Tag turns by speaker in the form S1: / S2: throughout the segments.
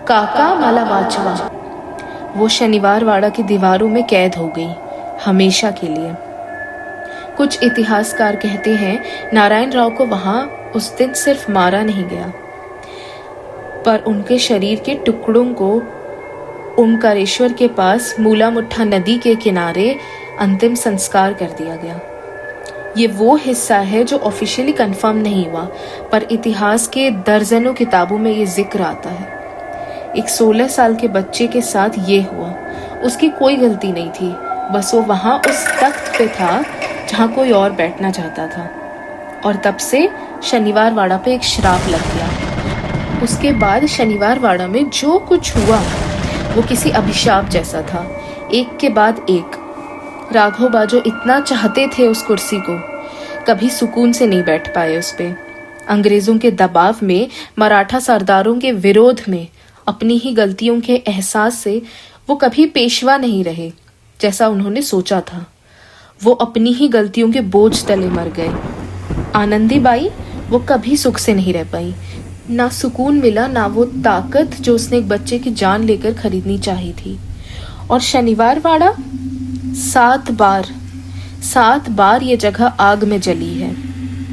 S1: काका मालावाचवा। वो शनिवार वाड़ा की दीवारों में कैद हो गई, हमेशा के लिए। कुछ इतिहासकार कहते हैं नारायण राव को वहां उस दिन सिर्फ मारा नहीं गया, पर उनके शरीर के टुकड़ों को ओमकारेश्वर के पास मूला मुठ्ठा नदी के किनारे अंतिम संस्कार कर दिया गया। ये वो हिस्सा है जो ऑफिशियली कंफर्म नहीं हुआ, पर इतिहास के दर्जनों किताबों में ये जिक्र आता है। एक 16 साल के बच्चे के साथ ये हुआ। उसकी कोई गलती नहीं थी, बस वो वहां उस तख्त पे था जहां कोई और बैठना चाहता था। और तब से शनिवार वाड़ा पे एक श्राप लग गया। उसके बाद शनिवार वाड़ा में जो कुछ हुआ वो किसी अभिशाप जैसा था। एक के बाद एक। राघव बाजो इतना चाहते थे उस कुर्सी को, कभी सुकून से नहीं बैठ पाए उस पे। अंग्रेजों के दबाव में, मराठा सरदारों के विरोध में, अपनी ही गलतियों के एहसास से वो कभी पेशवा नहीं रहे जैसा उन्होंने सोचा था। वो अपनी ही गलतियों के बोझ तले मर गए। आनंदीबाई, वो कभी सुख से नहीं रह पाई। ना सुकून मिला, ना वो ताकत जो उसने एक बच्चे की जान लेकर खरीदनी चाहिए थी। और शनिवार वाड़ा 7 बार ये जगह आग में जली है।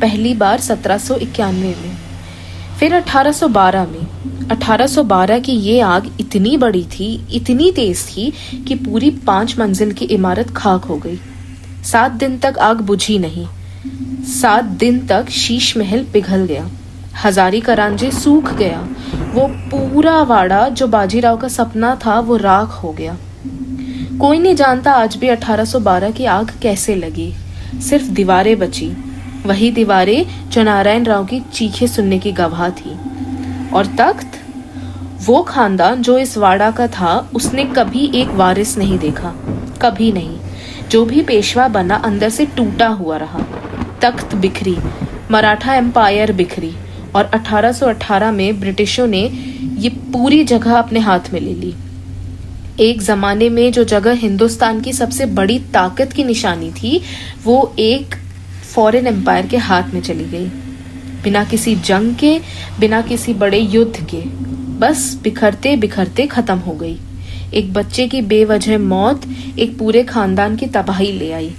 S1: पहली बार 1791 में, फिर 1812 में। 1812 की ये आग इतनी बड़ी थी, इतनी तेज थी कि पूरी 5 मंजिल की इमारत खाक हो गई। 7 दिन तक आग बुझी नहीं। 7 दिन तक शीश महल पिघल गया, हजारी करांजे सूख गया। वो पूरा वाड़ा जो बाजीराव का सपना था वो राख हो गया। कोई नहीं जानता आज भी 1812 की आग कैसे लगी। सिर्फ दीवारें बची, वही दीवारें जो नारायण राव की चीखें सुनने की गवाह थी। और तख्त, वो खानदान जो इस वाड़ा का था, उसने कभी एक वारिस नहीं देखा, कभी नहीं। जो भी पेशवा बना अंदर से टूटा हुआ रहा। तख्त बिखरी, मराठा एम्पायर बिखरी, और 1818 में ब्रिटिशों ने ये पूरी जगह अपने हाथ में ले ली। एक जमाने में जो जगह हिंदुस्तान की सबसे बड़ी ताकत की निशानी थी, वो एक फॉरेन एम्पायर के हाथ में चली गई। बिना किसी जंग के, बिना किसी बड़े युद्ध के, बस बिखरते बिखरते खत्म हो गई। एक बच्चे की बेवजह मौत एक पूरे खानदान की तबाही ले आई।